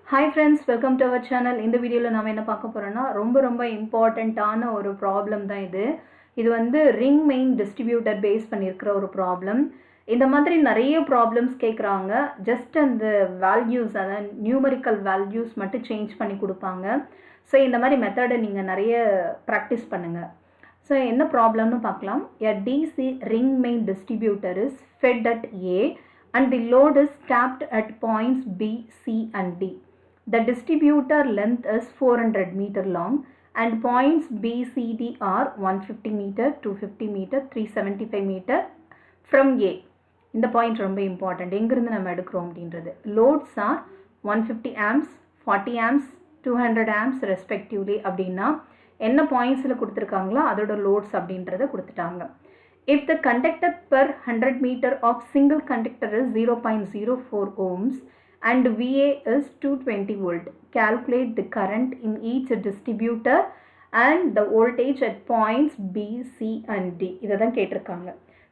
Hi friends, welcome to our channel. இந்த வீடியோல நாம என்ன பார்க்க போறோம்னா ரொம்ப இம்பார்ட்டன்ட்டான ஒரு ப்ராப்ளம் தான் இது. இது வந்து ரிங் மெயின் டிஸ்ட்ரிபியூட்டர் பேஸ் பண்ணியிருக்கிற ஒரு ப்ராப்ளம். இந்த மாதிரி நிறைய ப்ராப்ளம்ஸ் கேட்குறாங்க. ஜஸ்ட் அந்த வேல்யூஸ் அதாவது நியூமரிக்கல் வேல்யூஸ் மட்டும் சேஞ்ச் பண்ணி கொடுப்பாங்க. ஸோ இந்த மாதிரி மெத்தடை நீங்கள் நிறைய ப்ராக்டிஸ் பண்ணுங்கள். ஸோ என்ன ப்ராப்ளம்னு பார்க்கலாம். A DC ring main distributor is fed at A and the load is tapped at points B, C and D. The distributor length is 400 meter long and points B, C, D are 150 meter, 250 meter, 375 meter from A. இந்த point ரொம்ப important. எங்கிருந்து நம்ம எடுக்கிறோம் அப்படின்றது. Loads are 150 amps, 40 amps, 200 amps respectively அப்படின்னா என்ன பாயிண்ட்ஸில் கொடுத்துருக்காங்களோ அதோட லோட்ஸ் அப்படின்றத கொடுத்துட்டாங்க. If the conductor per 100 meter of single conductor is 0.04 ohms and VA is 220 volt, calculate the current in each distributor and the voltage at points B, C and D. இதை தான் கேட்டிருக்காங்க.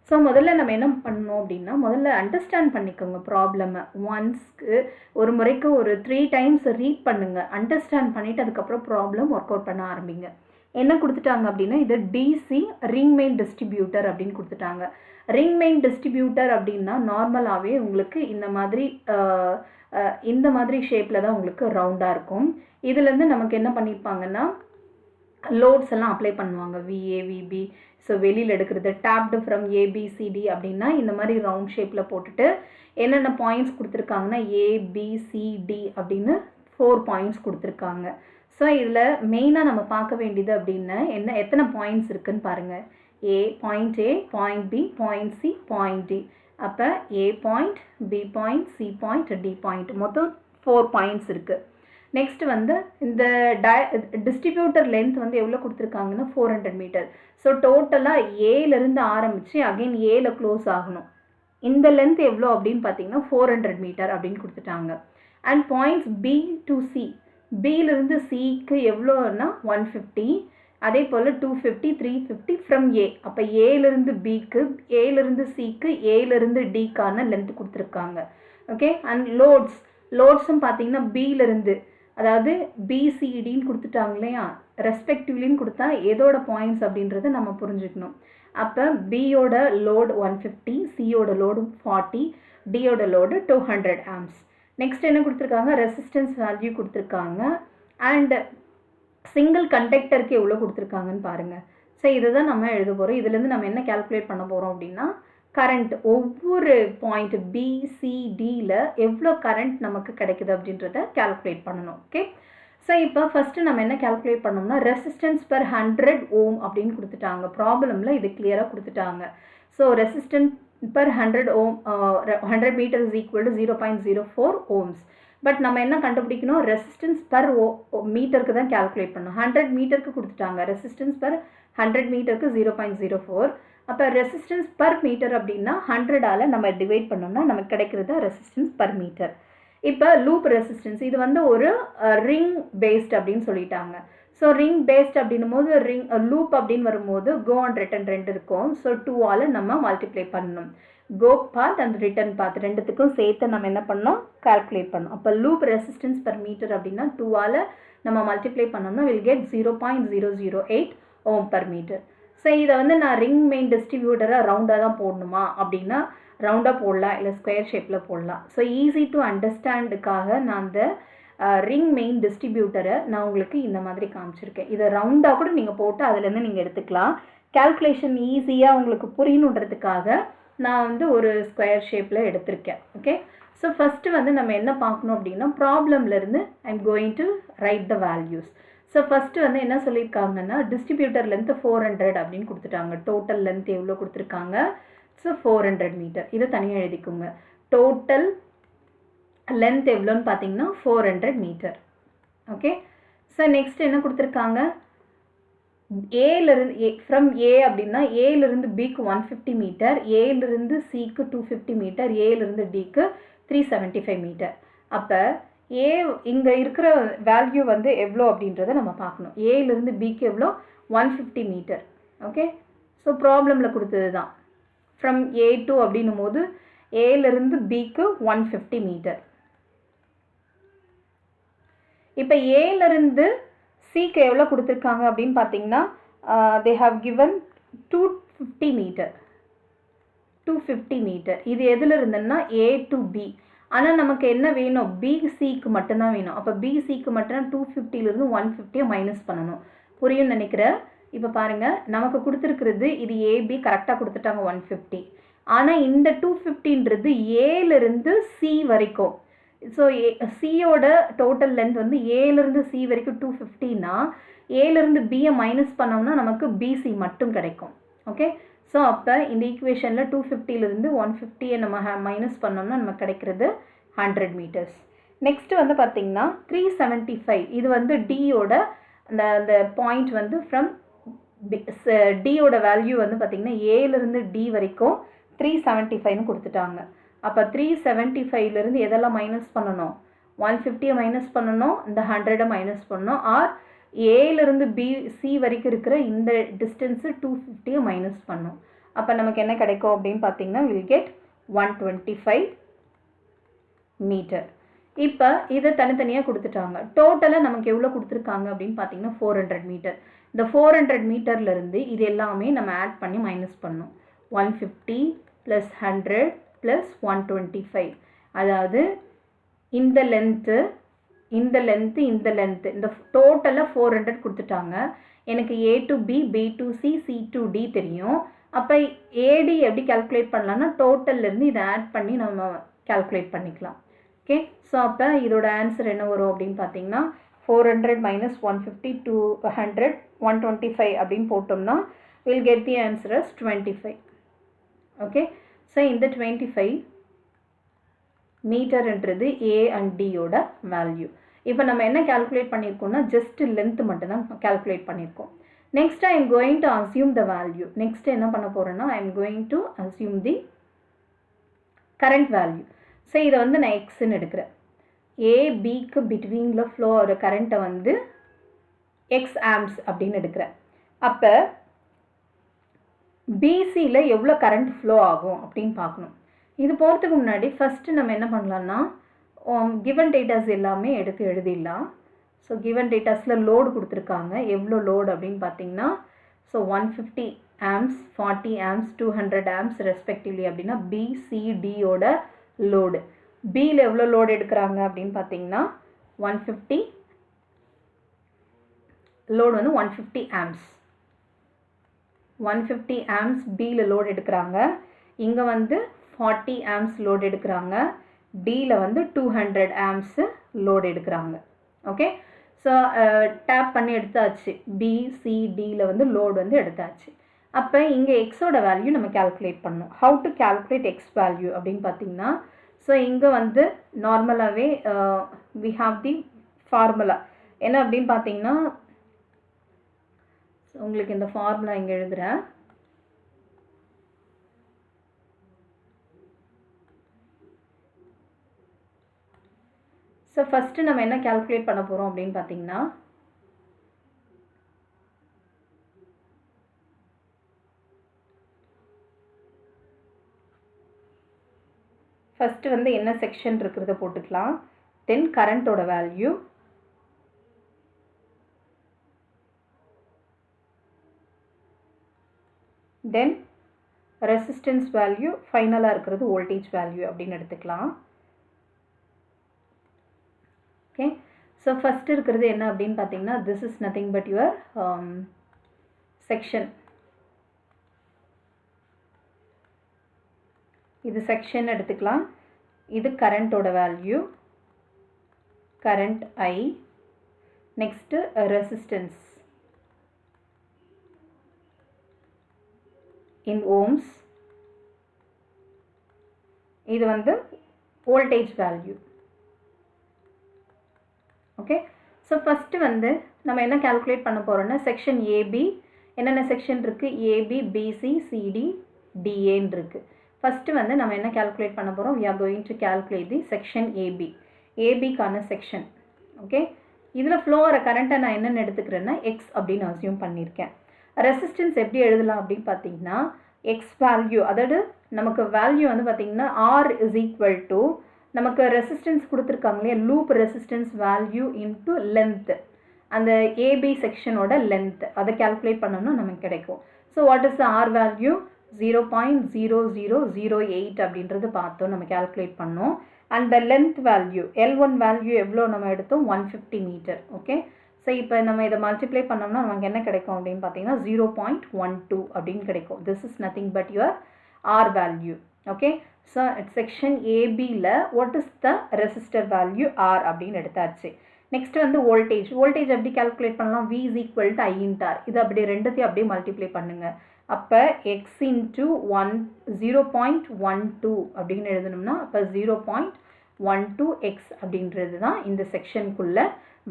So முதல்ல நம்ம என்ன பண்ணணும் அப்படின்னா முதல்ல அண்டர்ஸ்டாண்ட் பண்ணிக்கோங்க ப்ராப்ளமை. ஒன்ஸ்க்கு ஒரு முறைக்கு ஒரு 3 times ரீட் பண்ணுங்கள். அண்டர்ஸ்டாண்ட் பண்ணிவிட்டு அதுக்கப்புறம் ப்ராப்ளம் ஒர்க் அவுட் பண்ண ஆரம்பிங்க. என்ன கொடுத்துட்டாங்க அப்படின்னா இது டிசி ரிங் மெயின் டிஸ்ட்ரிபியூட்டர் அப்படின்னு கொடுத்துட்டாங்க. ரிங் மெயின் டிஸ்ட்ரிபியூட்டர் அப்படின்னா நார்மலாகவே உங்களுக்கு இந்த மாதிரி ஷேப்பில் தான் உங்களுக்கு ரவுண்டாக இருக்கும். இதுலேருந்து நமக்கு என்ன பண்ணியிருப்பாங்கன்னா லோட்ஸ் எல்லாம் அப்ளை பண்ணுவாங்க. விஏ விபி ஸோ வெளியில் எடுக்கிறது டேப்டு ஃப்ரம் ஏபிசிடி அப்படின்னா இந்த மாதிரி ரவுண்ட் ஷேப்பில் போட்டுட்டு என்னென்ன பாயிண்ட்ஸ் கொடுத்துருக்காங்கன்னா ஏபிசிடி அப்படின்னு 4 பாயிண்ட்ஸ் கொடுத்துருக்காங்க. ஸோ இதில் மெயினாக நம்ம பார்க்க வேண்டியது அப்படின்னா எத்தனை பாயிண்ட்ஸ் இருக்குதுன்னு பாருங்கள். Point A, point B, point C, point D. அப்போ A point, B point, C point, D point, மொத்தம் 4 பாயிண்ட்ஸ் இருக்குது. நெக்ஸ்ட் வந்து இந்த டிஸ்ட்ரிபியூட்டர் லென்த் வந்து எவ்வளோ கொடுத்துருக்காங்கன்னா 400 மீட்டர். ஸோ டோட்டலாக ஏலேருந்து ஆரம்பித்து அகெயின் ஏல க்ளோஸ் ஆகணும். இந்த லென்த் எவ்வளோ அப்படின்னு பார்த்தீங்கன்னா 400 மீட்டர் அப்படின்னு கொடுத்துட்டாங்க. And points B to C, பியிலிருந்து சிக்கு எவ்வளோன்னா 150, அதே போல் 250, 350 ஃப்ரம் ஏ. அப்போ ஏலேருந்து பிக்கு, ஏலேருந்து சிக்கு, ஏலேருந்து டிக்கான லென்த் கொடுத்துருக்காங்க. ஓகே. அண்ட் லோட்ஸும் பார்த்தீங்கன்னா பியிலிருந்து அதாவது பிசிடின்னு கொடுத்துட்டாங்க இல்லையா, ரெஸ்பெக்டிவ்லின்னு கொடுத்தா எதோட பாயிண்ட்ஸ் அப்படின்றத நம்ம புரிஞ்சுக்கணும். அப்போ பியோட லோடு 150, சியோட லோடு 40, டியோட லோடு 200 amps. நெக்ஸ்ட் என்ன கொடுத்துருக்காங்க, ரெசிஸ்டன்ஸ் வேல்யூ கொடுத்துருக்காங்க. அண்ட் சிங்கிள் கண்டக்டருக்கு எவ்வளோ கொடுத்துருக்காங்கன்னு பாருங்கள். ஸோ இதை தான் நம்ம எழுத போகிறோம். இதுலேருந்து நம்ம என்ன கால்குலேட் பண்ண போகிறோம் அப்படின்னா கரண்ட் ஒவ்வொரு பாயிண்ட் பிசிடியில் எவ்வளோ கரண்ட் நமக்கு கிடைக்குது அப்படின்றத கால்குலேட் பண்ணணும். ஓகே. ஸோ இப்போ ஃபஸ்ட்டு நம்ம என்ன கால்குலேட் பண்ணோம்னா ரெசிஸ்டன்ஸ் பர் 100 ohm அப்படின்னு கொடுத்துட்டாங்க. ப்ராப்ளமில் இது கிளியராக கொடுத்துட்டாங்க. So resistance per 100 ohm 100 metre is equal to 0.04 ohms. But நம்ம என்ன கண்டுபிடிக்கணும், ரெசிஸ்டன்ஸ் பர் மீட்டருக்கு தான் கால்குலேட் பண்ணணும். 100 மீட்டருக்கு கொடுத்துட்டாங்க. ரெசிஸ்டன்ஸ் பர் 100 மீட்டருக்கு 0.04. அப்போ ரெசிஸ்டன்ஸ் பர் மீட்டர் அப்படின்னா 100ஆல் நம்ம டிவைட் பண்ணோம்னா நமக்கு கிடைக்கிறது ரெசிஸ்டன்ஸ் பர் மீட்டர். இப்போ லூப் ரெசிஸ்டன்ஸ் இது வந்து ஒரு ரிங் பேஸ்ட் அப்படின்னு சொல்லிட்டாங்க. ஸோ ரிங் பேஸ்ட் அப்படின்னும் போது லூப் அப்படின்னு வரும்போது கோ அண்ட் ரிட்டன் 2 இருக்கும். ஸோ 2ஆல் நம்ம மல்டிப்ளை பண்ணணும். கோ பாத் அண்ட் ரிட்டன் பாத் ரெண்டுத்துக்கும் சேர்த்து நம்ம என்ன பண்ணோம், கால்குலேட் பண்ணோம். அப்போ லூப் ரெசிஸ்டன்ஸ் பர் மீட்டர் அப்படின்னா 2ஆல் நம்ம மல்டிப்ளை பண்ணோம்னா will get 0.008 ohm per meter. So இதை வந்து நான் ரிங் மெயின் டிஸ்ட்ரிபியூட்டராக ரவுண்டாக தான் போடணுமா அப்படின்னா ரவுண்டாக போடலாம், இல்லை ஸ்கொயர் ஷேப்பில் போடலாம். ஸோ ஈஸி டு அண்டர்ஸ்டாண்டுக்காக நான் அந்த ரிங் மெயின் டிஸ்ட்ரிபியூட்டரை நான் உங்களுக்கு இந்த மாதிரி காமிச்சிருக்கேன். இதை ரவுண்டாக கூட நீங்கள் போட்டு அதுலேருந்து நீங்கள் எடுத்துக்கலாம். கால்குலேஷன் ஈஸியாக உங்களுக்கு புரியணுன்றதுக்காக நான் வந்து ஒரு ஸ்கொயர் ஷேப்பில் எடுத்திருக்கேன். ஓகே. ஸோ ஃபஸ்ட்டு வந்து நம்ம என்ன பார்க்கணும் அப்படின்னா ப்ராப்ளம்லேருந்து I am going to write the values. So first வந்து என்ன சொல்லியிருக்காங்கன்னா டிஸ்ட்ரிபியூட்டர் லென்த்து 400 அப்படின்னு கொடுத்துட்டாங்க. டோட்டல் லென்த் எவ்வளோ கொடுத்துருக்காங்க, ஸோ 400 மீட்டர். இதை தனியாக எழுதிக்கோங்க. டோட்டல் லென்த் எவ்வளோன்னு பார்த்தீங்கன்னா 400 மீட்டர். ஓகே. ஸோ நெக்ஸ்ட் என்ன கொடுத்துருக்காங்க, ஏலேருந்து ஃப்ரம் ஏ அப்படின்னா ஏலேருந்து பிக்கு 150 மீட்டர், ஏலேருந்து சிக்கு 250 மீட்டர், ஏலேருந்து டிக்கு 375 மீட்டர். அப்போ ஏ இங்கே இருக்கிற வேல்யூ வந்து எவ்வளோ அப்படின்றத நம்ம பார்க்கணும். ஏலேருந்து பிக்கு எவ்வளோ 150 மீட்டர். ஓகே. ஸோ ப்ராப்ளமில் கொடுத்தது தான். ஃப்ரம் ஏ டு அப்படின்னும் போது ஏலேருந்து பிக்கு 150 மீட்டர். இப்போ ஏலேருந்து சிக்கு எவ்வளோ கொடுத்துருக்காங்க அப்படின்னு பார்த்தீங்கன்னா they have given 250 metre 250 metre. இது எதில் இருந்துன்னா A to B. ஆனால் நமக்கு என்ன வேணும், பிசிக்கு மட்டும்தான் வேணும். அப்போ பிசிக்கு மட்டும்தான் 250லேருந்து 150 மைனஸ் பண்ணணும். புரியும்னு நினைக்கிறேன். இப்போ பாருங்கள், நமக்கு கொடுத்துருக்கிறது இது ஏபி கரெக்டாக கொடுத்துட்டாங்க 150. ஆனால் இந்த 250ன்றது ஏலேருந்து சி வரைக்கும். ஸோ சியோட டோட்டல் லென்த் வந்து ஏலேருந்து சி வரைக்கும் 250னா ஏலேருந்து பியை மைனஸ் பண்ணோம்னா நமக்கு பிசி மட்டும் கிடைக்கும். ஓகே, ஸோ அப்போ இந்த ஈக்குவேஷனில் 250லேருந்து 150 நம்ம மைனஸ் பண்ணோம்னா நமக்கு கிடைக்கிறது 100 மீட்டர்ஸ். நெக்ஸ்ட்டு வந்து பார்த்திங்கன்னா 375. இது வந்து டியோட அந்த பாயிண்ட் வந்து ஃப்ரம் டியோட வேல்யூ வந்து பார்த்திங்கன்னா ஏலேருந்து டி வரைக்கும் 375ன்னு கொடுத்துட்டாங்க. அப்போ 375லேருந்து எதெல்லாம் மைனஸ் பண்ணணும், 150 மைனஸ் பண்ணணும், இந்த 100 மைனஸ் பண்ணணும், ஆர் ஏலேருந்து சி வரைக்கும் இருக்கிற இந்த டிஸ்டன்ஸு 250 மைனஸ் பண்ணணும். அப்போ நமக்கு என்ன கிடைக்கும் அப்படின்னு பார்த்தீங்கன்னா வில் கெட் 125 மீட்டர். இப்போ இதை தனித்தனியாக கொடுத்துட்டாங்க. டோட்டலாக நமக்கு எவ்வளோ கொடுத்துருக்காங்க அப்படின்னு பார்த்தீங்கன்னா 400 மீட்டர். இந்த 400 மீட்டர்லேருந்து இது எல்லாமே நம்ம ஆட் பண்ணி மைனஸ் பண்ணணும். 150 + 100 + 125. அதாவது இந்த லென்த்து இந்த டோட்டலாக 400 கொடுத்துட்டாங்க. எனக்கு A to B, B to C, C to D தெரியும். அப்போ ஏடி எப்படி கால்குலேட் பண்ணலாம்னா டோட்டல்லேருந்து இதை ஆட் பண்ணி நம்ம கால்குலேட் பண்ணிக்கலாம். ஓகே, ஸோ அப்போ இதோட ஆன்சர் என்ன வரும் அப்படின்னு பார்த்தீங்கன்னா 400 - 150 200 125 அப்படின்னு போட்டோம்னா will get the answer as 25. Okay, so இந்த 25 மீட்டர்ன்றது ஏ அண்ட் டியோட வேல்யூ. இப்போ நம்ம என்ன கால்குலேட் பண்ணியிருக்கோம்னா ஜஸ்ட் லென்த் மட்டும் தான் கால்குலேட் பண்ணியிருக்கோம். Next I am going to assume the value. Next என்ன பண்ண போகிறேன்னா ஐ am going to assume the current value. So இதை வந்து நான் எக்ஸ்ன்னு எடுக்கிறேன். ஏபிக்கு பிட்வீனில் ஃப்ளோ ஆகிற கரண்ட்டை வந்து எக்ஸ் ஆம்ஸ் அப்படின்னு எடுக்கிறேன். அப்போ பிசியில் எவ்வளோ கரண்ட் ஃப்ளோ ஆகும் அப்படின்னு பார்க்கணும். இது போகிறதுக்கு முன்னாடி ஃபஸ்ட்டு நம்ம என்ன பண்ணலான்னா கிவன் டேட்டாஸ் எல்லாமே எடுத்து எழுதிடலாம். ஸோ கிவன் டேட்டாஸில் லோடு கொடுத்துருக்காங்க. எவ்வளோ லோடு அப்படின்னு பார்த்தீங்கன்னா so 150 amps 40 amps 200 amps respectively அப்படின்னா பிசிடியோட லோடு. பியில் எவ்வளோ லோடு எடுக்கிறாங்க அப்படின்னு பார்த்தீங்கன்னா 150 லோடு வந்து 150 ஆம்ஸ் 150 ஆம்ஸ் பியில் லோடு எடுக்கிறாங்க. இங்கே வந்து 40 ஆம்ஸ் லோடு எடுக்கிறாங்க. டியில் வந்து 200 ஆம்ஸு லோடு எடுக்கிறாங்க. ஓகே, ஸோ டேப் பண்ணி எடுத்தாச்சு. பிசிடியில் வந்து லோடு வந்து எடுத்தாச்சு. அப்போ இங்கே எக்ஸோட வேல்யூ நம்ம கால்குலேட் பண்ணணும். How to calculate X value அப்படின்னு பார்த்தீங்கன்னா ஸோ இங்கே வந்து நார்மலாகவே வி ஹாவ் தி ஃபார்முலா என்ன அப்படின்னு பார்த்தீங்கன்னா உங்களுக்கு இந்த ஃபார்முலா இங்கே எழுதுகிறேன். ஸோ ஃபஸ்ட்டு நம்ம என்ன கால்குலேட் பண்ண போகிறோம் அப்படின்னு பார்த்தீங்கன்னா ஃபஸ்ட்டு வந்து என்ன செக்ஷன் இருக்கிறத போட்டுக்கலாம். தென் கரண்ட்டோட வேல்யூ, தென் ரெசிஸ்டன்ஸ் வேல்யூ, ஃபைனலாக இருக்கிறது வோல்டேஜ் வேல்யூ அப்படின்னு எடுத்துக்கலாம். ஓகே, ஸோ ஃபஸ்ட்டு இருக்கிறது என்ன அப்படின்னு பார்த்தீங்கன்னா this is nothing but your section. இது செக்ஷன் எடுத்துக்கலாம். இது கரண்ட்டோட வேல்யூ, கரண்ட் ஐ. நெக்ஸ்ட்டு ரெசிஸ்டன்ஸ் இன் ஓம்ஸ். இது வந்து voltage value. Okay, so first வந்து நம்ம என்ன கால்குலேட் பண்ண போகிறோம்னா செக்ஷன் ஏபி. என்னென்ன செக்ஷன் இருக்குது, ஏபி பிசி சிடி டிஏன்னு இருக்குது. ஃபஸ்ட்டு வந்து நம்ம என்ன கால்குலேட் பண்ண போகிறோம், we are going to calculate the section AB. ஏபிக்கான செக்ஷன். ஓகே, இதில் ஃப்ளோ ஆகிற கரண்ட்டை நான் என்னென்னு எடுத்துக்கிறேன்னா எக்ஸ் அப்படின்னு அசியூம் பண்ணியிருக்கேன். ரெசிஸ்டன்ஸ் எப்படி எழுதலாம் அப்படின்னு பார்த்தீங்கன்னா எக்ஸ் வேல்யூ, அதாவது நமக்கு வேல்யூ வந்து பார்த்திங்கன்னா R is equal to நமக்கு ரெசிஸ்டன்ஸ் கொடுத்துருக்காங்க இல்லையா, loop resistance value into length, அந்த ஏபி செக்ஷனோட லென்த் அதை கால்குலேட் பண்ணோம்னா நமக்கு கிடைக்கும். So what is the R value? 0.0008 அப்படின்றது பார்த்தோம், நம்ம கால்குலேட் பண்ணோம். And the length value L1 value எவ்வளோ நம்ம எடுத்தோம்? 150 மீட்டர். ஓகே, ஸோ இப்போ நம்ம இதை மல்டிப்ளை பண்ணோம்னா நமக்கு என்ன கிடைக்கும் அப்படின்னு பார்த்தீங்கன்னா 0.12 அப்படின்னு கிடைக்கும். This is nothing but your R value. Okay, so section ஏபியில் what is the resistor value R அப்படின்னு எடுத்தாச்சு. நெக்ஸ்ட் வந்து வோல்டேஜ். வோல்டேஜ் எப்படி கால்குலேட் பண்ணலாம்? V is equal to I into R. இது அப்படி ரெண்டுத்தையும் அப்படியே மல்டிப்ளை பண்ணுங்க. அப்போ x into 0.12 அப்படின்னு எழுதணும்னா அப்போ 0.12x அப்படின்றது தான் இந்த செக்ஷனுக்குள்ள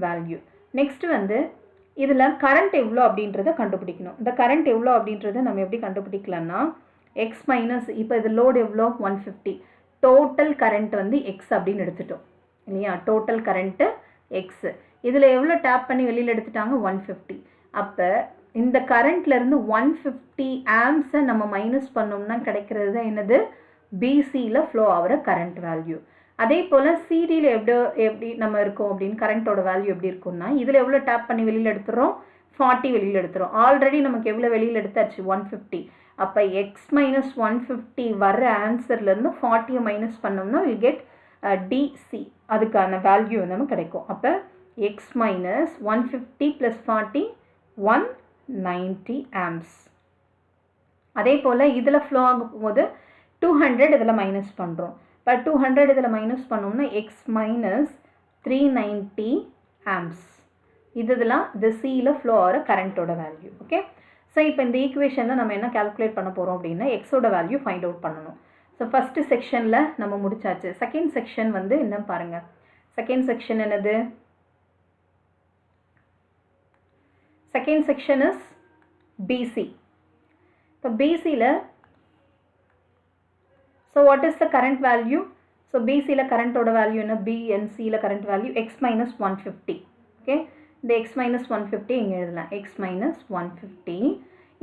வேல்யூ. நெக்ஸ்ட் வந்து இதில் கரண்ட் எவ்வளோ அப்படின்றத கண்டுபிடிக்கணும். இந்த கரண்ட் எவ்வளோ அப்படின்றத நம்ம எப்படி கண்டுபிடிக்கலாம்னா எக்ஸ் மைனஸ், இப்போ இது லோடு எவ்வளோ? 150. டோட்டல் கரண்ட் வந்து எக்ஸ் அப்படின்னு எடுத்துட்டோம் இல்லையா, டோட்டல் கரண்ட்டு எக்ஸு. இதில் எவ்வளோ டேப் பண்ணி வெளியில் எடுத்துட்டாங்க? 150. அப்போ இந்த கரண்ட்லேருந்து 150 ஆம்ஸை நம்ம மைனஸ் பண்ணோம்னா கிடைக்கிறது தான் என்னது? பிசியில் ஃப்ளோ ஆகிற கரண்ட் வேல்யூ. அதே போல் சிடியில் எப்படி நம்ம இருக்கோம் அப்படின்னு கரண்ட்டோட வேல்யூ எப்படி இருக்கும்னா, இதில் எவ்வளோ டேப் பண்ணி வெளியில் எடுத்துகிறோம்? 40 வெளியில் எடுத்துகிறோம். ஆல்ரெடி நமக்கு எவ்வளோ வெளியில் எடுத்தாச்சு? 150. அப்போ எக்ஸ் மைனஸ் 150 வர்ற ஆன்சர்லேருந்து 40 மைனஸ் பண்ணோம்னா வில் கெட் டிசி, அதுக்கான வேல்யூ நமக்கு கிடைக்கும். அப்போ எக்ஸ் மைனஸ் 150 + 40 190 ஆம்ஸ். அதே போல் இதில் ஃப்ளோ ஆகும்போது 200 இதில் மைனஸ் பண்ணுறோம். இப்போ 200 இதில் மைனஸ் பண்ணோம்னா எக்ஸ் மைனஸ் 390 ஆம்ஸ். இதெல்லாம் இந்த சியில் ஃப்ளோ ஆகிற கரண்ட்டோட வேல்யூ. ஓகே, ஸோ இப்போ இந்த ஈக்குவேஷனில் நம்ம என்ன கால்குலேட் பண்ண போகிறோம் அப்படின்னா எக்ஸோட வேல்யூ ஃபைண்ட் அவுட் பண்ணணும். ஸோ ஃபஸ்ட்டு செக்ஷனில் நம்ம முடிச்சாச்சு. செகண்ட் செக்ஷன் வந்து என்ன பாருங்கள். செகண்ட் செக்ஷன் என்னது? Second section is BC. இப்போ பிசியில் so what is the current value? So பிசியில் கரண்ட்டோட வேல்யூ என்ன? பிஎன்சியில் current value X minus 150. Okay, இந்த எக்ஸ் மைனஸ் 150 இங்கே எழுதலாம், எக்ஸ் மைனஸ் 150.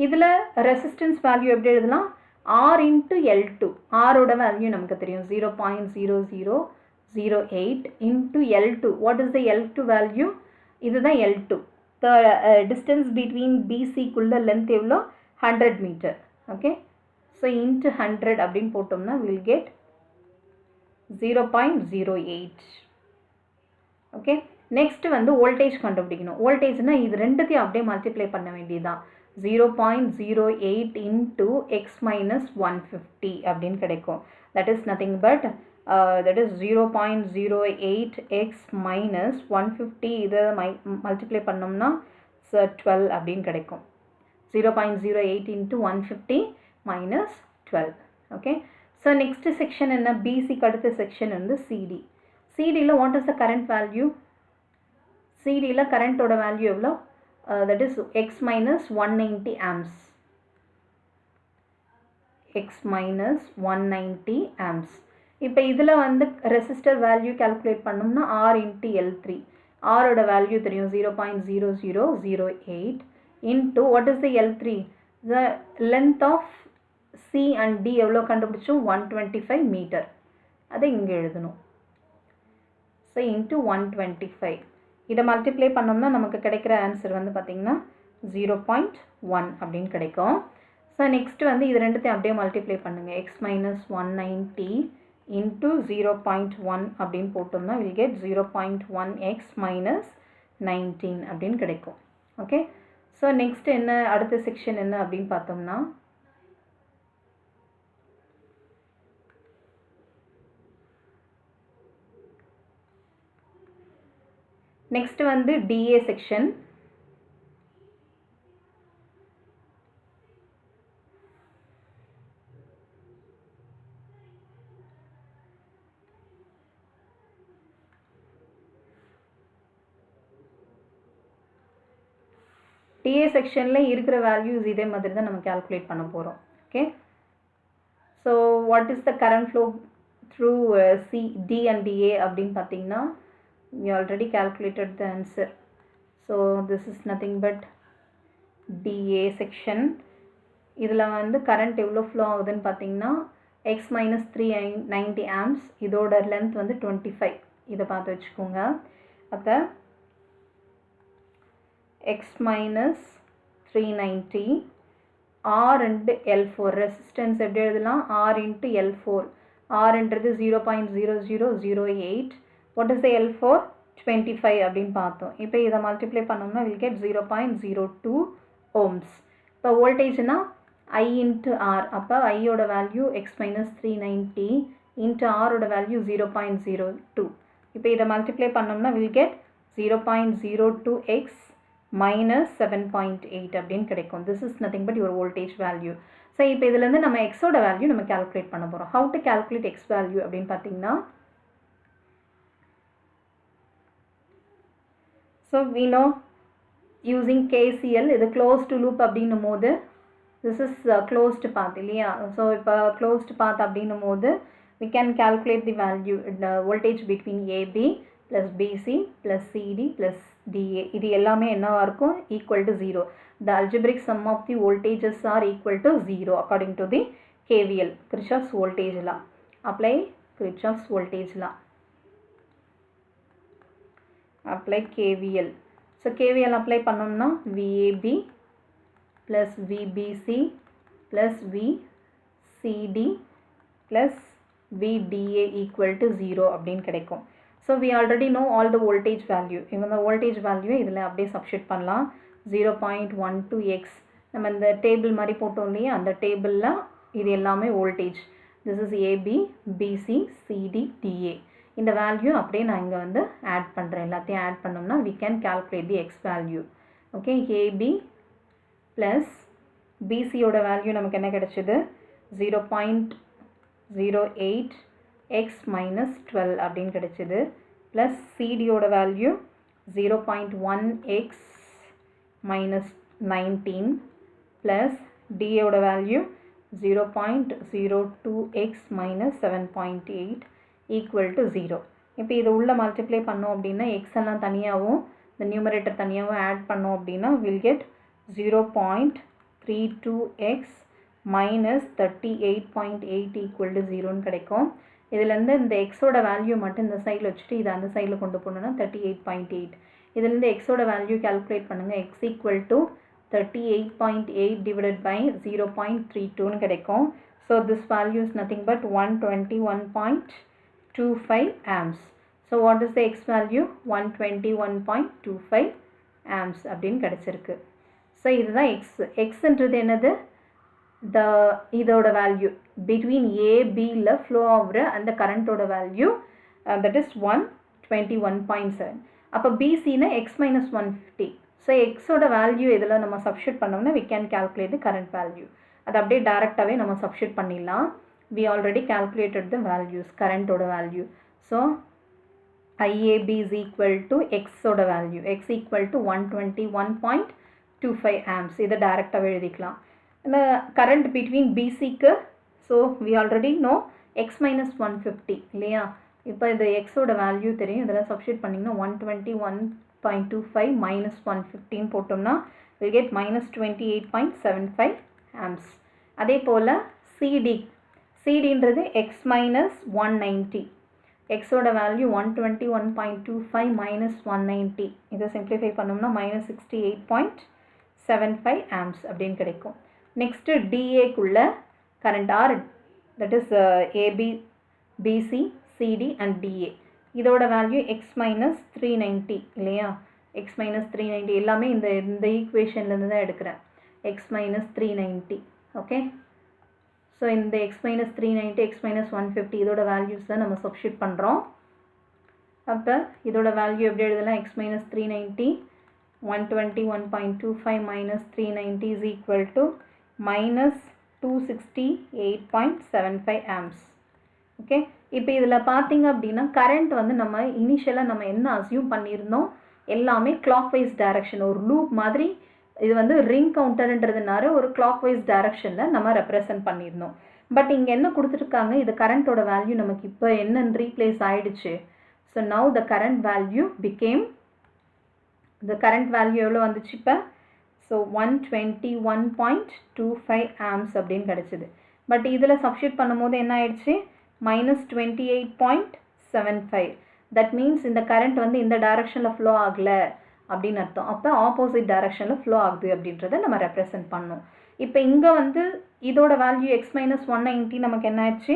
இதில் ரெசிஸ்டன்ஸ் வேல்யூ எப்படி எழுதலாம்? R into L2. ஆரோட வேல்யூ நமக்கு தெரியும் 0.0008 into L2. What is the L2 value? இதுதான் L2. த டிஸ்டன்ஸ் பிட்வீன் பிசிக்குள்ள லென்த் எவ்வளோ? 100 மீட்டர். ஓகே, ஸோ இன்ட்டு 100 அப்படின்னு போட்டோம்னா வில் கெட் 0.08. ஓகே, நெக்ஸ்ட் வந்து வோல்டேஜ் கண்டுபிடிக்கணும். வோல்டேஜ்னால் இது ரெண்டுத்தையும் அப்படியே மல்டிப்ளை பண்ண வேண்டியதுதான். 0.08 இன்ட்டு எக்ஸ் மைனஸ் 150 அப்படின்னு கிடைக்கும். That is nothing but that is 0.08x minus 150. இதை மல்டிப்ளை பண்ணோம்னா 12 அப்படின்னு கிடைக்கும். 0.08 into 150 minus 12. Okay, so next section என்ன? பிசிக்கு அடுத்த செக்ஷன் வந்து சிடி. சிடியில் what is the current value? சிடியில் கரண்ட்டோட வேல்யூ எவ்வளோ? that is x minus 190 amps. x minus 190 amps. இப்போ இதில் வந்து ரெசிஸ்டர் வேல்யூ கால்குலேட் பண்ணோம்னா R into L3. ஆரோட வேல்யூ தெரியும் 0.0008 into what is the L3? The length of C and D எவ்வளோ கண்டுபிடிச்சோம்? 125 மீட்டர். அதை இங்கே எழுதணும். So into 125. இதை மல்டிப்ளை பண்ணோம்னா நமக்கு கிடைக்கிற ஆன்சர் வந்து பார்த்திங்கன்னா 0.1 அப்படின்னு கிடைக்கும். ஸோ நெக்ஸ்ட் வந்து இது ரெண்டுத்தையும் அப்படியே மல்டிப்ளை பண்ணுங்கள். எக்ஸ் மைனஸ் 190 இன்ட்டு 0.1 அப்படின்னு போட்டோம்னா வில் கெட் 0.1x மைனஸ் 19 அப்படின்னு கிடைக்கும். ஓகே, ஸோ நெக்ஸ்ட் என்ன? அடுத்த செக்ஷன் என்ன அப்படின்னு பார்த்தோம்னா நெக்ஸ்ட் வந்து டிஏ செக்ஷன். டிஏ செக்ஷனில் இருக்கிற வேல்யூஸ் இதே மாதிரி தான் நம்ம கால்குலேட் பண்ண போகிறோம். Okay, so what is the current flow through C D and DA அப்படின்னு பார்த்தீங்கன்னா we already calculated the answer. So this is nothing but DA section. இதில் வந்து கரண்ட் எவ்வளோ ஃப்ளோ ஆகுதுன்னு பார்த்தீங்கன்னா எக்ஸ் மைனஸ் 390 ஆம்ஸ், இதோட லென்த் வந்து 25. இதை பார்த்து வச்சுக்கோங்க. அப்போ X minus 390 R into L4 resistance எப்படி எழுதலாம்? R into L4. ஆர்ன்றது 0.0008. What is the L4? 25 அப்படின்னு பார்த்தோம். இப்போ இதை மல்டிப்ளை பண்ணோம்னா வில் கெட் 0.02 ohms. இப்போ வோல்டேஜ்னா I இன்ட்டு ஆர். அப்போ ஐயோட வேல்யூ எக்ஸ் மைனஸ் 390 இன்ட்டு ஆரோட வேல்யூ 0.02. இப்போ இதை மல்டிப்ளை பண்ணோம்னா வில் கெட் 0.02x minus 7.8 அப்படின்னு கிடைக்கும். This is nothing but your voltage value. So இப்போ இதுலேருந்து நம்ம எக்ஸோட வேல்யூ நம்ம கால்குலேட் பண்ண போகிறோம். How to calculate X value அப்படின்னு பார்த்தீங்கன்னா, so we know using KCL, இது closed loop அப்படின்னும் போது this is closed path இல்லையா? ஸோ இப்போ closed path அப்படின்னும் போது we can calculate the value, the voltage between AB plus BC plus CD plus DA. இது எல்லாமே என்னவா இருக்கும்? Equal to 0. The algebraic sum of the voltages are equal to 0 according to the KVL, Kirchhoff's voltage law. Apply Kirchhoff's voltage law. Apply KVL. So KVL apply பண்ணோம்னா VAB plus VBC plus VCD plus VDA equal to 0 அப்படின்னு கிடைக்கும். So we already know all the voltage value. even the voltage value இதில் அப்படியே substitute பண்ணலாம். 0.12x நம்ம இந்த table மாதிரி போட்டோம் இல்லையா, அந்த டேபிளில் இது எல்லாமே voltage. This is AB, BC, CD, DA. இந்த வேல்யூ அப்படியே நான் இங்கே வந்து ஆட் பண்ணுறேன். எல்லாத்தையும் ஆட் பண்ணோம்னா we can calculate the x value. Okay, AB plus பிசியோட வேல்யூ நமக்கு என்ன கிடைச்சிது? 0.08 எக்ஸ் மைனஸ் 12 அப்படின்னு கிடைச்சிது. ப்ளஸ் சிடியோட வேல்யூ 0.1x minus 19 plus DAயோட value 0.02x minus 7.8 equal to 0. இப்போ இது உள்ள மல்டிப்ளை பண்ணோம் அப்படின்னா எக்ஸ் எல்லாம் தனியாகவும் இந்த நியூமரேட்டர் தனியாகவும் ஆட் பண்ணோம் அப்படின்னா will get 0.32x minus 38.8 equal to 0ன்னு கிடைக்கும். இதுலேருந்து இந்த எக்ஸோட வேல்யூ மட்டும் இந்த சைடில் வச்சுட்டு இதை அந்த சைடில் கொண்டு போனோம்னா 38.8. இதிலிருந்து எக்ஸோட வேல்யூ கால்குலேட் பண்ணுங்கள். X equal to 38.8 divided by 0.32ன்னு கிடைக்கும். So this value is nothing but 121.25 amps. So what is the x value? 121.25 amps அப்படின்னு கிடச்சிருக்கு. ஸோ இதுதான் எக்ஸ். எக்ஸ்ன்றது என்னது? இதோட வேல்யூ பிட்வீன் ஏபியில் ஃப்ளோ ஆகிற அந்த கரண்ட்டோட வேல்யூ தட் இஸ் 121.7. அப்போ பிசினா எக்ஸ் மைனஸ் 150. ஸோ எக்ஸோட வேல்யூ இதில் நம்ம சப்ஸ்டியூட் பண்ணோம்னா we can calculate the current value. அது அப்படியே டேரெக்டாகவே நம்ம சப்ஸ்டியூட் பண்ணிடலாம். we already calculated the values, கரண்ட்டோட value. So IAB is equal to எக்ஸோட value, x equal to 121.25 amps. இதை டேரெக்டாகவே எழுதிக்கலாம். இந்த கரண்ட் பிட்வீன் பிசிக்கு, so we already know x minus 150 இல்லையா? இப்போ இது எக்ஸோட வேல்யூ தெரியும். இதெல்லாம் சப்ஸ்டியூட் பண்ணிங்கன்னா 121.25 மைனஸ் 115 போட்டோம்னா வில் கெட் மைனஸ் 28.75 ஆம்ஸ். அதே போல் சிடின்றது எக்ஸ் மைனஸ் 190. எக்ஸோட வேல்யூ 121.25 மைனஸ் 190. இதை சிம்ப்ளிஃபை பண்ணோம்னா மைனஸ் 68.75 ஆம்ஸ் அப்படின்னு கிடைக்கும். நெக்ஸ்ட்டு டிஏக்குள்ள current R, that is AB, BC, CD and DA. இதோட வேல்யூ எக்ஸ் மைனஸ் 390 இல்லையா? எக்ஸ் மைனஸ் 390 எல்லாமே இந்த ஈக்குவேஷன்லேருந்து தான் எடுக்கிறேன். X minus 390. ஓகே, ஸோ இந்த எக்ஸ் மைனஸ் 390, எக்ஸ் மைனஸ் 150 இதோட வேல்யூஸ் தான் நம்ம சப்ஸ்டியூட் பண்ணுறோம். அப்போ இதோட வேல்யூ எப்படி எழுதலாம்? X minus 390 121.25 minus 390 is equal to minus 268.75 amps. Okay, இப்போ இதில் பார்த்தீங்க அப்படின்னா கரண்ட் வந்து நம்ம இனிஷியலாக நம்ம என்ன அசியூம் பண்ணியிருந்தோம், எல்லாமே கிளாக் வைஸ் டைரக்ஷன், ஒரு லூப் மாதிரி. இது வந்து ரிங் கவுண்டர்ன்றதுனால ஒரு கிளாக் வைஸ் டைரக்ஷனில் நம்ம ரெப்ரசன்ட் பண்ணியிருந்தோம். பட் இங்கே என்ன கொடுத்துருக்காங்க, இது கரண்ட்டோட வேல்யூ நமக்கு இப்போ என்னன்னு ரீப்ளேஸ் ஆகிடுச்சு. So now the current value became, the current value எவ்வளோ வந்துச்சு இப்போ? ஸோ 121.25 ஆம்ஸ் அப்படின்னு கிடச்சிது. பட் இதில் சப்ஸ்டியூட் பண்ணும்போது என்ன ஆயிடுச்சு -28.75. தட் மீன்ஸ் இந்த கரண்ட் வந்து இந்த டைரக்ஷனில் ஃப்ளோ ஆகலை அப்படின்னு அர்த்தம். அப்போ ஆப்போசிட் டைரக்ஷனில் ஃப்ளோ ஆகுது அப்படின்றத நம்ம ரெப்ரசன்ட் பண்ணோம். இப்போ இங்கே வந்து இதோட வேல்யூ x-190 நமக்கு என்ன ஆயிடுச்சு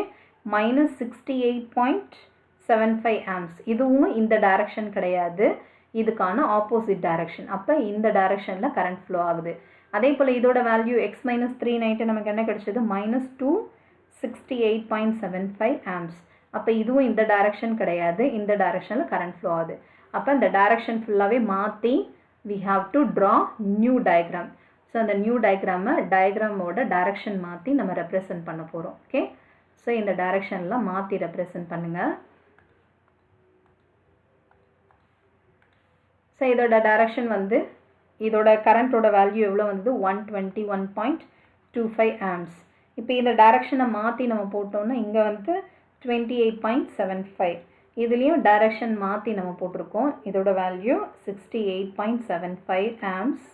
-68.75 ஆம்ஸ். இதுவும் இந்த டைரக்ஷன் கிடையாது, இதுக்கான ஆப்போசிட் டைரக்ஷன். அப்போ இந்த டைரக்ஷனில் கரண்ட் ஃப்ளோ ஆகுது. அதே போல் இதோட வேல்யூ x-390 நமக்கு என்ன கிடைச்சது -268.75 ஆம்ஸ். அப்போ இதுவும் இந்த டைரக்ஷன் கிடையாது, இந்த டைரக்ஷனில் கரண்ட் ஃப்ளோ ஆகுது. அப்போ இந்த டைரக்ஷன் ஃபுல்லாகவே மாற்றி we have to draw new diagram. So அந்த நியூ டயக்ராமோட டைரக்ஷன் மாற்றி நம்ம ரெப்ரசன்ட் பண்ண போகிறோம். ஓகே, ஸோ இந்த டைரக்ஷன்லாம் மாற்றி ரெப்ரசன்ட் பண்ணுங்கள். ஸோ இதோட டைரக்ஷன் வந்து இதோட கரண்ட்டோட வேல்யூ எவ்வளோ வந்தது 121.25 ஆம்ஸ். இப்போ இந்த டைரக்ஷனை மாற்றி நம்ம போட்டோம்னா இங்கே வந்து 28.75. இதுலேயும் டைரக்ஷன் மாற்றி நம்ம போட்டிருக்கோம். இதோட வேல்யூ 68.75 ஆம்ஸ்.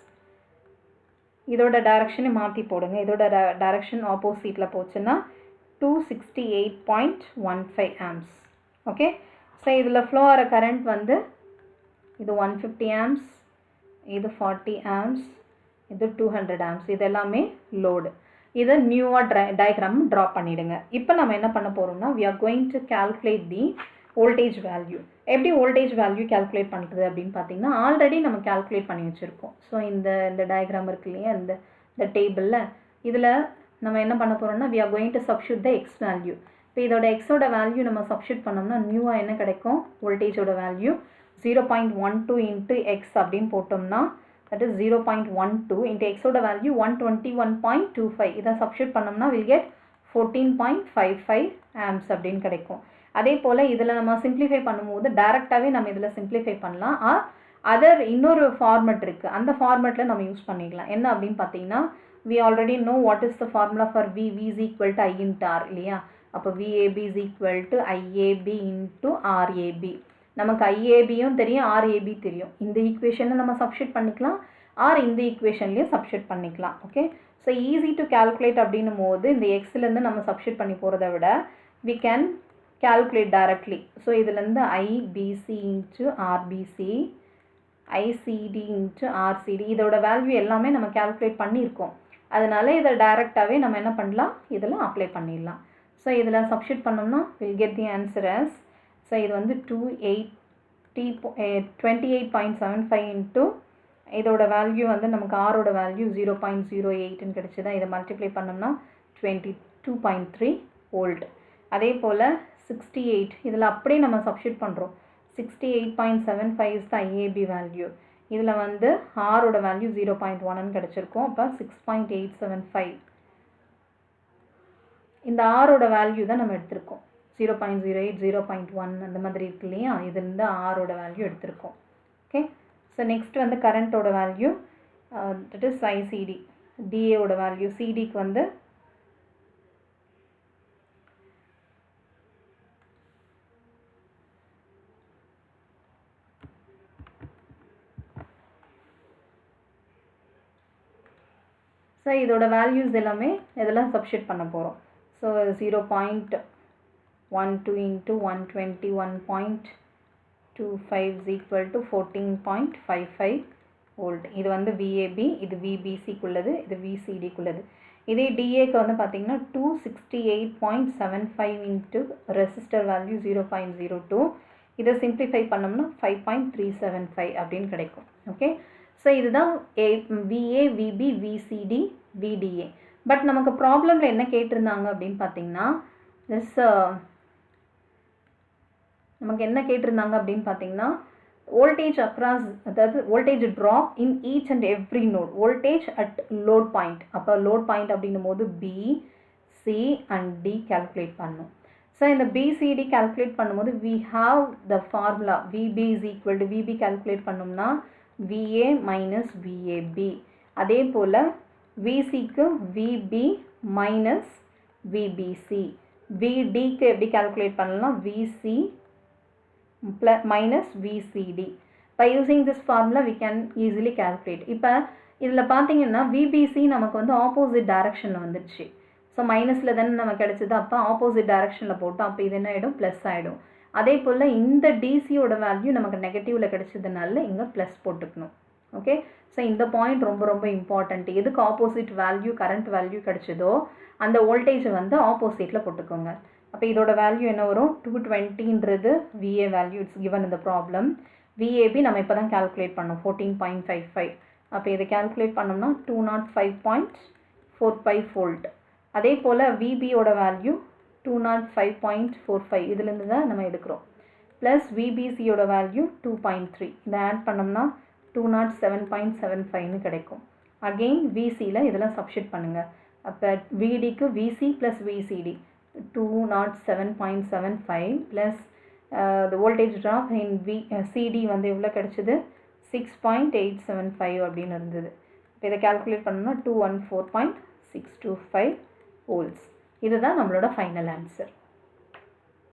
இதோட டைரக்ஷனை மாற்றி போடுங்க. இதோட டைரக்ஷன் ஆப்போசிட்டில் போச்சுன்னா 268.15 ஆம்ஸ். ஓகே, ஸோ இதில் ஃப்ளோ ஆகிற கரண்ட் வந்து இது 150 ஆம்ஸ், இது 40 ஆம்ஸ், இது 200 ஆம்ஸ். இது எல்லாமே லோடு. இதை நியூவாக டயக்ராம் ட்ரா பண்ணிவிடுங்க. இப்போ நம்ம என்ன பண்ண போகிறோம்னா we are going to calculate the voltage value. எப்படி வோல்டேஜ் வேல்யூ கால்குலேட் பண்ணுறது அப்படின்னு பார்த்தீங்கன்னா ஆல்ரெடி நம்ம கால்குலேட் பண்ணி வச்சுருக்கோம். ஸோ இந்த டயக்ராம் இருக்கு இல்லையா, இந்த டேபிளில் இதில் நம்ம என்ன பண்ண போகிறோம்னா we are going to substitute the x value. இப்போ இதோட எக்ஸோட வேல்யூ நம்ம சப்ஸ்டியூட் பண்ணோம்னா நியூவாக என்ன கிடைக்கும், வோல்டேஜோட வேல்யூ 0.12 into x அப்படின்னு போட்டோம்னா that is 0.12 into x ஓட வேல்யூ 121.25. இதை சப்ஸ்டியூட் பண்ணோம்னா we'll get 14.55 amps அப்படின்னு கிடைக்கும். அதே போல் இதில் நம்ம சிம்பிளிஃபை பண்ணும்போது டைரெக்டாகவே நம்ம இதில் சிம்பிளிஃபை பண்ணலாம். அதர் இன்னொரு ஃபார்மெட் இருக்குது, அந்த ஃபார்மெட்டில் நம்ம யூஸ் பண்ணிக்கலாம். என்ன அப்படின்னு பார்த்தீங்கன்னா we already know what is the formula for v is equal to I into r இல்லையா. அப்போ VAB is equal to IAB into RAB. நமக்கு IABயும் தெரியும், RAB தெரியும். இந்த ஈக்குவேஷனில் நம்ம சப்ஸ்டியூட் பண்ணிக்கலாம், ஆர் இந்த ஈக்குவேஷன்லேயும் சப்ஸ்டியூட் பண்ணிக்கலாம். Okay, so easy to calculate அப்படின்னும் போது இந்த எக்ஸ்லேருந்து நம்ம சப்ஸ்டியூட் பண்ணி போகிறத விட we can calculate directly. So இதுலேருந்து IBC into RBC, ICD into RCD இதோட வேல்யூ எல்லாமே நம்ம கால்குலேட் பண்ணியிருக்கோம். அதனால இதை டைரெக்டாகவே நம்ம என்ன பண்ணலாம், இதில் அப்ளை பண்ணிடலாம். ஸோ இதில் சப்ஸ்டியூட் பண்ணோம்னா we'll get the answer as, so இது வந்து 28.75 into இதோட வேல்யூ வந்து நமக்கு ஆரோட வேல்யூ 0.08ன்னு கிடச்சிதான். இதை மல்டிப்ளை பண்ணோம்னா 22.3 வோல்ட். அதே போல் 68 இதில் அப்படியே நம்ம சப்ஸ்டியூட் பண்ணுறோம். 68.75 is the IAB வேல்யூ. இதில் வந்து ஆரோட வேல்யூ 0.1ன்னு கிடச்சிருக்கும். அப்போ 6.875 இந்த ஆரோட வேல்யூ தான் நம்ம எடுத்திருக்கோம். 0.08, 0.1 அந்த மாதிரி இருக்கு இல்லையா, இதுலேருந்து ஆரோட வேல்யூ எடுத்திருக்கோம். ஓகே, ஸோ நெக்ஸ்ட் வந்து கரண்ட்டோட வேல்யூ தட் இஸ் ICD. DAவோட வேல்யூ CDக்கு வந்து ஸோ இதோட வேல்யூஸ் எல்லாமே இதெல்லாம் சப்ஸ்டியூட் பண்ண போகிறோம். So 0.12 into 121.25 is equal to 14.55 volt. இது வந்து VAB, இது VBCக்குள்ளது, இது VCDக்குள்ளது. இதே DAக்கு வந்து பார்த்தீங்கன்னா 268.75 into ரெசிஸ்டர் வேல்யூ 0.02. இதை சிம்பிளிஃபை பண்ணோம்னா 5.375 அப்படின்னு கிடைக்கும். ஓகே, ஸோ இதுதான் VA, VB, VCD, VDA. But நமக்கு ப்ராப்ளமில் என்ன கேட்டிருந்தாங்க அப்படின்னு பார்த்தீங்கன்னா நமக்கு என்ன கேட்டிருந்தாங்க அப்படின்னு பார்த்தீங்கன்னா வோல்டேஜ் அக்ராஸ், அதாவது voltage drop in each and every node, voltage at load point. அப்போ லோட் பாயிண்ட் அப்படின்னும் போது B, C and D calculate பண்ணும். ஸோ இந்த BCD கால்குலேட் பண்ணும்போது we have the formula VB is equal to VB calculate பண்ணோம்னா VA minus VAB. அதே போல் VCக்கு VB minus VBC. VDக்கு எப்படி கால்குலேட் பண்ணலாம், VC minus VCD. By using this formula we can easily calculate. இப்போ இதில் பார்த்தீங்கன்னா VBC நமக்கு வந்து ஆப்போசிட் டைரக்ஷனில் வந்துடுச்சு. ஸோ மைனஸில் தானே நம்ம கிடச்சிது, அப்போ ஆப்போசிட் டைரக்ஷனில் போட்டோம், அப்போ இது என்ன ஆகிடும், ப்ளஸ் ஆகிடும். அதே போல் இந்த டிசியோட வேல்யூ நமக்கு நெகட்டிவில் கிடச்சதுனால இங்கே ப்ளஸ் போட்டுக்கணும். ஓகே, ஸோ இந்த பாயிண்ட் ரொம்ப ரொம்ப இம்பார்ட்டண்ட். எதுக்கு ஆப்போசிட் வேல்யூ கரண்ட் வேல்யூ கிடச்சதோ அந்த வோல்டேஜை வந்து ஆப்போசிட்டில் போட்டுக்கோங்க. அப்போ இதோட வேல்யூ என்ன வரும், 220ன்றது VA வேல்யூ, இட்ஸ் கிவன் இந்த ப்ராப்ளம். VAB நம்ம இப்போ தான் கால்குலேட் பண்ணோம், 14.55. அப்போ இதை கால்குலேட் பண்ணோம்னா 205.45 வோல்ட். அதே போல் VBயோட வேல்யூ 205.45, இதுலேருந்து தான் நம்ம எடுக்கிறோம். ப்ளஸ் VBCயோட வேல்யூ 2.3, இதை ஆட் பண்ணோம்னா 207.75ன்னு கிடைக்கும். அகெயின் VCயில் இதெல்லாம் சப்ஸ்டிட் பண்ணுங்கள். அப்போ VDக்கு VC plus VCD 207.75 plus the voltage drop in CD வந்து எவ்வளோ கிடச்சிது, 6.875 அப்படின்னு இருந்தது. இப்போ இதை கால்குலேட் பண்ணோம்னா 214.625 வோல்ட்ஸ். இதுதான் நம்மளோட ஃபைனல் ஆன்சர்.